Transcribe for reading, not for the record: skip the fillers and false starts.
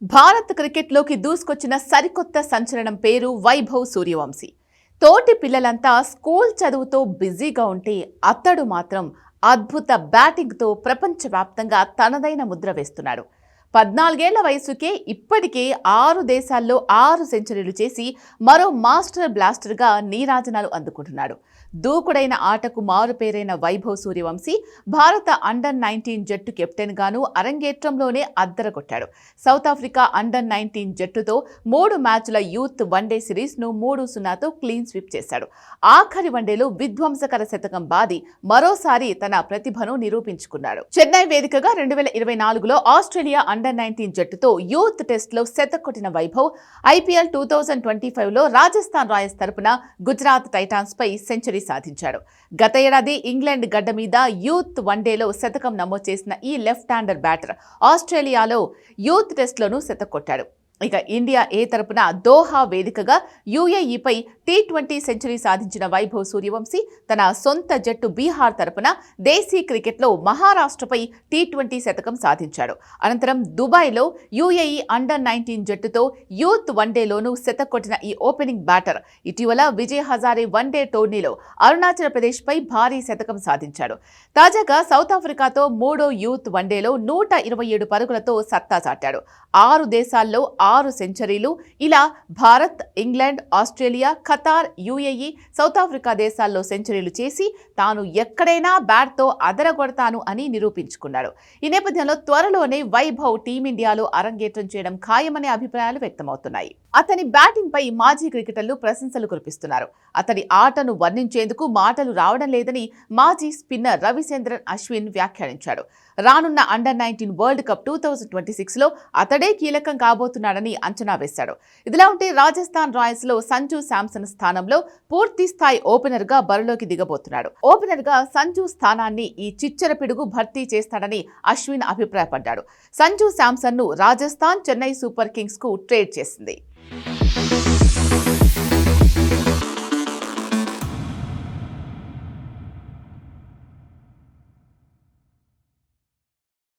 భారత్ క్రికెట్లోకి దూసుకొచ్చిన సరికొత్త సంచలనం పేరు వైభవ్ సూర్యవంశీ. తోటి పిల్లలంతా స్కూల్ చదువుతో బిజీగా ఉంటే అతడు మాత్రం అద్భుత బ్యాటింగ్తో ప్రపంచవ్యాప్తంగా తనదైన ముద్ర వేస్తున్నాడు. 14 ఏళ్ల వయసుకే ఇప్పటికే 6 దేశాల్లో 6 సెంచరీలు చేసి మరో మాస్టర్ బ్లాస్టర్గా నీరాజనాలు అందుకుంటున్నాడు. దూకుడైన ఆటకు మారుపేరైన వైభవ్ సూర్యవంశీ భారత అండర్-19 జట్టు కెప్టెన్ గాను అరంగేట్రంలోనే అద్దరగొట్టాడు. సౌత్ ఆఫ్రికా అండర్-19 జట్టుతో 3 మ్యాచ్ల యూత్ వన్డే సిరీస్ను 3-0తో క్లీన్ స్వీప్ చేశాడు. ఆఖరి వన్డేలో విధ్వంసకర శతకం బాది మరోసారి తన ప్రతిభను నిరూపించుకున్నాడు. చెన్నై వేదికగా 2024లో ఆస్ట్రేలియా అండర్-19 జట్టుతో యూత్ టెస్ట్లో శతకొట్టిన వైభవ్ ఐపీఎల్ 2025లో రాజస్థాన్ రాయల్స్ తరపున గుజరాత్ టైటాన్స్ పై సెంచరీ సాధించాడు. గత ఏడాది ఇంగ్లాండ్ గడ్డ మీద యూత్ వన్డేలో శతకం నమోదు చేసిన ఈ లెఫ్ట్ హ్యాండర్ బ్యాటర్ ఆస్ట్రేలియాలో యూత్ టెస్ట్లోనూ శతకొట్టాడు. ఇక ఇండియా ఏ తరపున దోహా వేదికగా యూఏఈపై T20 సెంచరీ సాధించిన వైభవ్ సూర్యవంశీ తన సొంత జట్టు బీహార్ తరపున దేశీ క్రికెట్లో మహారాష్ట్రపై T20 శతకం సాధించాడు. అనంతరం దుబాయ్లో యూఏఈ అండర్-19 జట్టుతో యూత్ వన్డేలోనూ శతకొట్టిన ఈ ఓపెనింగ్ బ్యాటర్ ఇటీవల విజయ్ హజారే వన్డే టోర్నీలో అరుణాచల్ ప్రదేశ్పై భారీ శతకం సాధించాడు. తాజాగా సౌత్ ఆఫ్రికాతో 3వ యూత్ వన్డేలో 127 పరుగులతో సత్తా చాటాడు. 6 దేశాల్లో 6 సెంచరీలు. ఇలా Bharat, England, Australia, Qatar, UAE, south Africa దేశాల్లో సెంచరీలు చేసి తాను ఎక్కడైనా బ్యాట్తో అదరగొడతాను అని నిరూపించుకున్నాడు. ఈ నేపథ్యంలో త్వరలోనే వైభవ్ టీమిండియాలో అరంగేట్రం చేయడం ఖాయమనే అభిప్రాయాలు వ్యక్తమవుతున్నాయి. అతని బ్యాటింగ్ పై మాజీ క్రికెటర్లు ప్రశంసలు కురిపిస్తున్నారు. అతడి ఆటను వర్ణించేందుకు మాటలు రావడం లేదని మాజీ స్పిన్నర్ రవిచంద్రన్ అశ్విన్ వ్యాఖ్యానించాడు. రానున్న అండర్-19 వరల్డ్ కప్ 2026లో అతడే కీలకం కాబోతున్నాడని అంచనా వేశాడు. ఇదిలా ఉంటే రాజస్థాన్ రాయల్స్ లో సంజు శాంసన్ స్థానంలో పూర్తి స్థాయి ఓపెనర్ గా బరిలోకి దిగబోతున్నాడు. ఓపెనర్ గా సంజు స్థానాన్ని ఈ చిచ్చర పిడుగు భర్తీ చేస్తాడని అశ్విన్ అభిప్రాయపడ్డాడు. సంజు శాంసన్ ను రాజస్థాన్ చెన్నై సూపర్ కింగ్స్ కు ట్రేడ్ చేసింది.